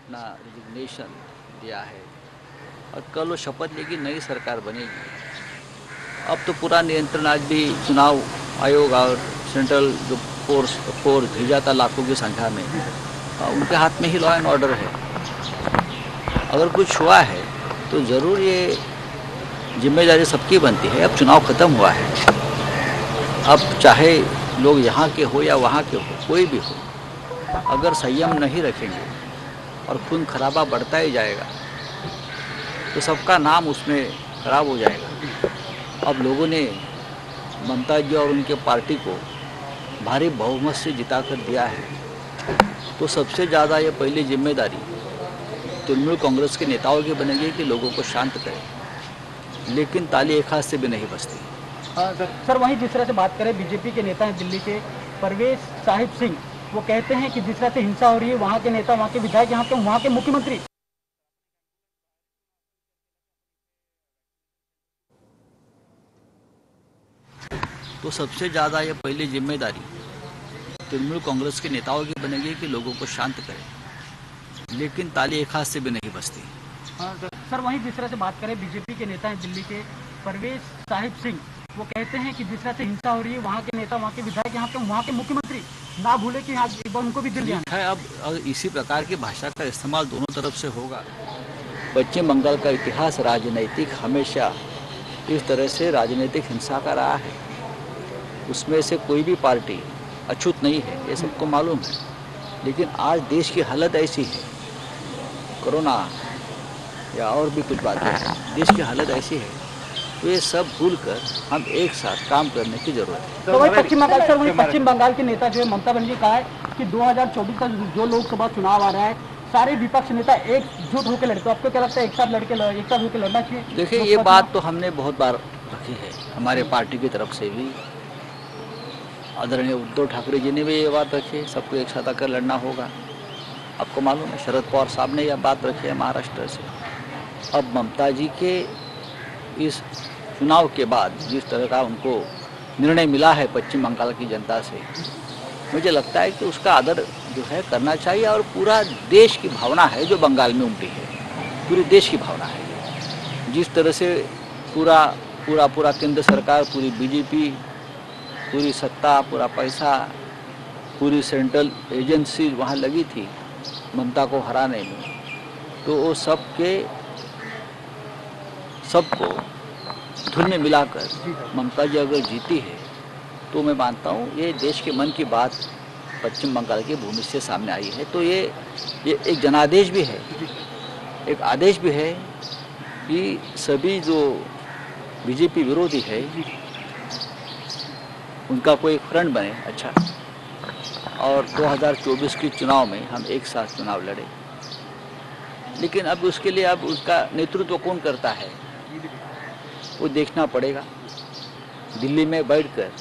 अपना रिजिग्नेशन दिया है और कल वो शपथ लेगी, नई सरकार बनेगी। अब तो पूरा नियंत्रण आज भी चुनाव आयोग और सेंट्रल जो फोर्स भेजा था लाखों की संख्या में, उनके हाथ में ही लॉ एंड ऑर्डर है। अगर कुछ हुआ है तो ज़रूर ये जिम्मेदारी सबकी बनती है। अब चुनाव ख़त्म हुआ है, अब चाहे लोग यहाँ के हो या वहाँ के हो, कोई भी हो, अगर संयम नहीं रखेंगे और खून खराबा बढ़ता ही जाएगा तो सबका नाम उसमें खराब हो जाएगा। अब लोगों ने ममता जी और उनके पार्टी को भारी बहुमत से जिता कर दिया है, तो सबसे ज़्यादा ये पहली जिम्मेदारी तृणमूल कांग्रेस के नेताओं की बनेगी कि लोगों को शांत करें। लेकिन ताली एक हाथ से भी नहीं बजती। हाँ सर, वहीं जिस तरह से बात करें, बीजेपी के नेता हैं दिल्ली के परवेज साहिब सिंह, वो कहते हैं कि जिस तरह से हिंसा हो रही है, वहाँ के नेता, वहाँ के विधायक, यहाँ के वहाँ के मुख्यमंत्री तो सबसे ज़्यादा ये पहली जिम्मेदारी तृणमूल कांग्रेस के नेताओं की बनेगी कि लोगों को शांत करें। लेकिन ताली एक हाथ से भी नहीं बजती। हाँ सर, वहीं जिस तरह से बात करें, बीजेपी के नेता हैं दिल्ली के परवेज साहिब सिंह, वो कहते हैं कि जिस तरह से हिंसा हो रही है, वहाँ के नेता, वहाँ के विधायक, यहाँ के वहाँ के मुख्यमंत्री ना भूले कि आज एक बार उनको भी दिल दिया है। अब इसी प्रकार की भाषा का इस्तेमाल दोनों तरफ से होगा। पश्चिम बंगाल का इतिहास राजनीतिक हमेशा इस तरह से राजनीतिक हिंसा का रहा है। उसमें से कोई भी पार्टी अछूत नहीं है, ये सबको मालूम है। लेकिन आज देश की हालत ऐसी है, कोरोना या और भी कुछ बातें हैं, देश की हालत ऐसी है, तो ये सब भूलकर हम एक साथ काम करने की जरूरत है। तो वही पश्चिम बंगाल सर, वही पश्चिम बंगाल के नेता जो है ममता बनर्जी कहा है कि 2024 का जो लोकसभा चुनाव आ रहा है, सारे विपक्ष नेता एकजुट होकर लड़े। तो आपको क्या लगता है, एक साथ होकर लड़ना चाहिए? देखिए, ये बात तो हमने बहुत बार रखी है, हमारे पार्टी की तरफ से भी। आदरणीय उद्धव ठाकरे जी ने भी ये बात रखी है, सबको एक साथ आकर लड़ना होगा। आपको मालूम है, शरद पवार साहब ने यह बात रखी है महाराष्ट्र से। अब ममता जी के इस चुनाव के बाद जिस तरह का उनको निर्णय मिला है पश्चिम बंगाल की जनता से, मुझे लगता है कि उसका आदर जो है करना चाहिए। और पूरा देश की भावना है जो बंगाल में उमटी है, पूरे देश की भावना है। जिस तरह से पूरा केंद्र सरकार, पूरी बीजेपी, पूरी सत्ता, पूरा पैसा, पूरी सेंट्रल एजेंसी वहाँ लगी थी ममता को हराने में, तो वो सबको धुन में मिलाकर ममता जी अगर जीती है तो मैं मानता हूँ ये देश के मन की बात पश्चिम बंगाल की भूमि से सामने आई है। तो ये एक जनादेश भी है, एक आदेश भी है कि सभी जो बीजेपी विरोधी है उनका कोई फ्रंट बने अच्छा, और 2024 के चुनाव में हम एक साथ चुनाव लड़े। लेकिन अब उसके लिए अब उसका नेतृत्व कौन करता है वो देखना पड़ेगा। दिल्ली में बैठकर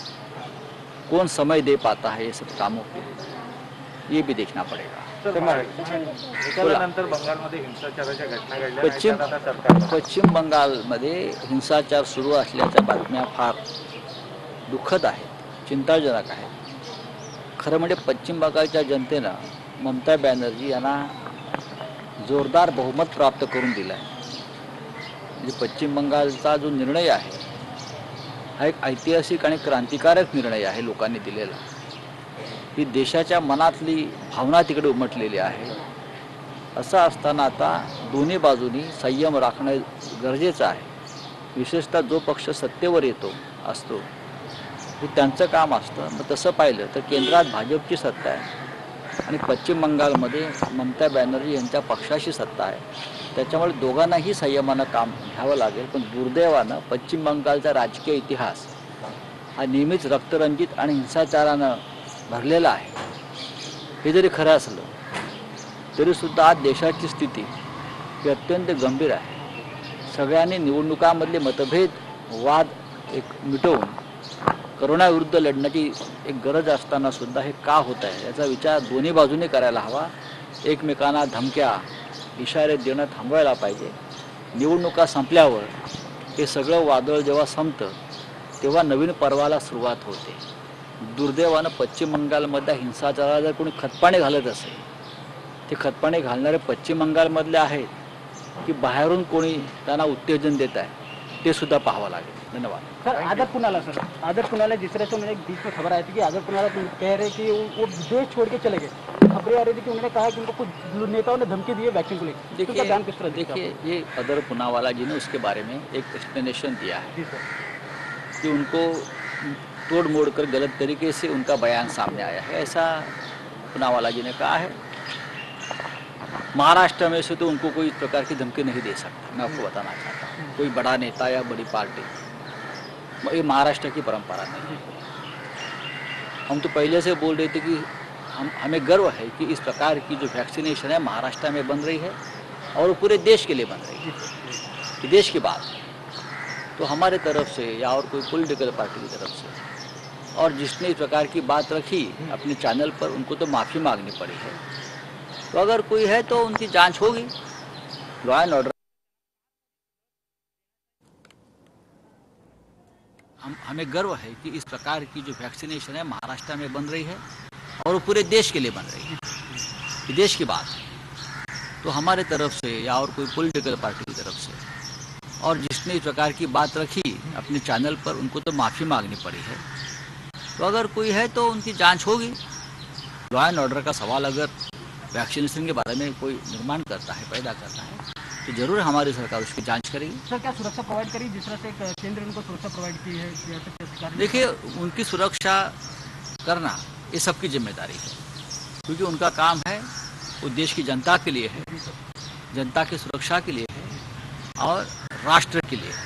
कौन समय दे पाता है ये सब कामों के लिए, ये भी देखना पड़ेगा। पश्चिम बंगालमध्ये हिंसाचार सुरू असल्याच्या बातम्या फार दुःखद आहेत, चिंताजनक आहेत। खरं म्हणजे पश्चिम बंगालच्या जनतेनं ममता बॅनर्जी यांना जोरदार बहुमत प्राप्त करून दिलं आहे। म्हणजे पश्चिम बंगालचा जो निर्णय आहे हा एक ऐतिहासिक आणि क्रांतिकारक निर्णय आहे लोकांनी दिलेला। ही देशाच्या मनातली भावना तिकडे उमटलेली आहे। असं असताना आता दोन्ही बाजूनी संयम राखणं गरजेचं आहे। विशेषतः जो पक्ष सत्तेवर असतो हे त्यांचं काम असतं। मग तसं पाहिलं तर केंद्रात भाजपची सत्ता आहे आणि पश्चिम बंगालमध्ये ममता बॅनर्जी यांच्या पक्षाची सत्ता आहे। त्याच्यामुळे दोघांनाही संयमानं काम घ्यावं लागेल। पण दुर्दैवानं पश्चिम बंगालचा राजकीय इतिहास हा नेहमीच रक्तरंजित आणि हिंसाचारानं भरलेला आहे। हे जरी खरं असलं तरीसुद्धा आज देशाची स्थिती ही अत्यंत गंभीर आहे। सगळ्यांनी निवडणुकांमधले मतभेद वाद एक मिटवून कोरोनाविरुद्ध लढण्याची एक गरज असताना सुद्धा हे का होत आहे याचा विचार दोन्ही बाजूने करायला हवा। एकमेकांना धमक्या इशारे देणं थांबवायला पाहिजे। निवडणुका संपल्यावर हे सगळं वादळ जेव्हा संपतं तेव्हा नवीन पर्वाला सुरुवात होते। दुर्दैवानं पश्चिम बंगालमधल्या हिंसाचाराला जर कोणी खतपाणी घालत असेल ते खतपाणी घालणारे पश्चिम बंगालमधले आहेत की बाहेरून कोणी त्यांना उत्तेजन देत आहे ते सुद्धा पाहावं लागेल. धन्यवाद. सर आदर पुनाला जिस तरह से उन्होंने बीच में खबर आई थी कि आदर पुनाला कह रहे कि वो देश छोड़ के चले गए. खबरें आ रही थी कि उन्होंने कहा कि उनको कुछ नेताओं ने धमकी दी है वैक्सीन को लेकर. देखिए बयान किस तरह देखिए ये अदर पुनावाला जी ने उसके बारे में एक एक्सप्लेनेशन दिया है कि उनको तोड़ मोड़ कर गलत तरीके से उनका बयान सामने आया है, ऐसा पुनावाला जी ने कहा है. महाराष्ट्र में से तो उनको कोई इस प्रकार की धमकी नहीं दे सकता. मैं आपको बताना चाहता हूँ कोई बड़ा नेता या बड़ी पार्टी, ये महाराष्ट्र की परंपरा नहीं है. हम तो पहले से बोल रहे थे कि हमें गर्व है कि इस प्रकार की जो वैक्सीनेशन है महाराष्ट्र में बन रही है और पूरे देश के लिए बन रही है. कि देश की बात तो हमारे तरफ से या और कोई पॉलिटिकल पार्टी की तरफ से और जिसने इस प्रकार की बात रखी अपने चैनल पर उनको तो माफ़ी मांगनी पड़ी है. तो अगर कोई है तो उनकी जांच होगी. लॉ एंड ऑर्डर हमें गर्व है कि इस प्रकार की जो वैक्सीनेशन है महाराष्ट्र में बन रही है और पूरे देश के लिए बन रही है. ये देश की बात तो हमारे तरफ से या और कोई पॉलिटिकल पार्टी की तरफ से और जिसने इस प्रकार की बात रखी अपने चैनल पर उनको तो माफ़ी मांगनी पड़ी है. तो अगर कोई है तो उनकी जांच होगी. लॉ एंड ऑर्डर का सवाल अगर वैक्सीनेशन के बारे में कोई निर्माण करता है, पैदा करता है, तो जरूर हमारी सरकार उसकी जांच करेगी. सर क्या सुरक्षा प्रोवाइड करी जिस तरह से केंद्र उनको सुरक्षा प्रोवाइड की है? देखिए उनकी सुरक्षा करना ये सबकी जिम्मेदारी है क्योंकि उनका काम है वो देश की जनता के लिए है, जनता की सुरक्षा के लिए है और राष्ट्र के लिए है.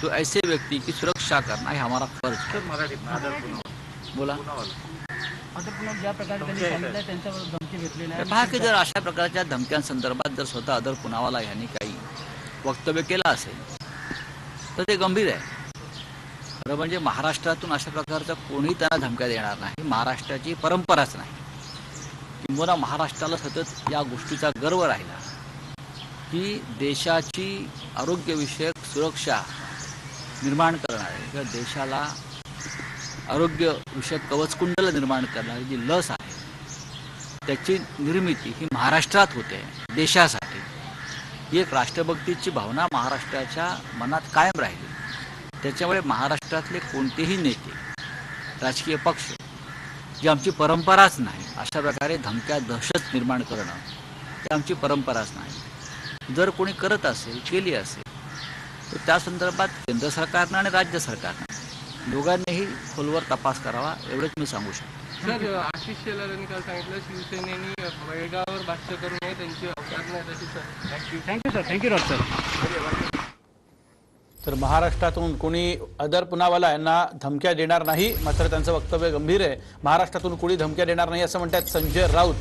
तो ऐसे व्यक्ती की सुरक्षा करना हे हमारा फर्ज है. बोला आदर पुन्हा ज्या प्रकारे त्यांनी सांगितलं त्यांच्यावर धमकी घेतलेली आहे. पहा की जर अशा प्रकारच्या धमक्यांसंदर्भात जर स्वतः आदर पुनावाला यांनी काही वक्तव्य केलं असेल तर ते गंभीर आहे. खरं म्हणजे महाराष्ट्रातून अशा प्रकारचा कोणीही त्यांना धमक्या देणार नाही. महाराष्ट्राची परंपराच नाही. किंबहुना महाराष्ट्राला सतत या गोष्टीचा गर्व राहिला की देशाची आरोग्यविषयक सुरक्षा निर्माण करणारे किंवा देशाला आरोग्य विषयक कवचकुंडल निर्माण करणारी जी लस आहे त्याची निर्मिती ही महाराष्ट्रात होते देशासाठी. ही एक राष्ट्रभक्तीची भावना महाराष्ट्राच्या मनात कायम राहिली. त्याच्यामुळे महाराष्ट्रातले कोणतेही नेते राजकीय पक्ष जी आमची परंपराच नाही अशा प्रकारे धमक्या दहशत निर्माण करणं ही आमची परंपराच नाही. जर कोणी करत असेल केली असेल तर त्या संदर्भात केंद्र सरकारनं आणि राज्य सरकारनं दोघांनीही खोलवर तपास करावा एवढंच मी सांगू शकतो. सर आशिष शेलार यांनी काल सांगितलं शिवसेनेने बेळगाववर भाष्य करू नये त्यांची thank you sir. Thank you doctor sir. तर महाराष्ट्रातून कोणी अदर पुनावाला यांना धमक्या देणार नाही, मात्र त्यांचं वक्तव्य गंभीर आहे. महाराष्ट्रातून कोणी धमक्या देणार नाही असं म्हणतात संजय राऊत.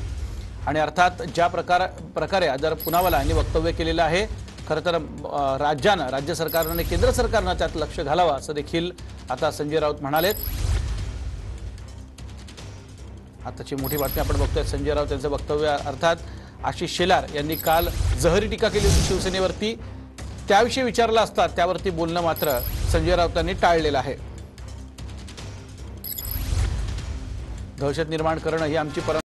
आणि अर्थात ज्या प्रकारे अदर पुनावाला यांनी वक्तव्य केलेलं आहे खरं तर राज्य सरकारनं आणि केंद्र सरकारनं त्यात लक्ष घालावं असं देखील आता संजय राऊत म्हणालेत. आताची मोठी बातमी आपण बघतोय संजय राऊत यांचं वक्तव्य. अर्थात आशिष शेलार यांनी काल जहरी टीका केली होती शिवसेनेवरती. त्याविषयी विचारलं असता त्यावरती बोलणं मात्र संजय राऊतांनी टाळलेलं आहे. दहशत निर्माण करणं ही आमची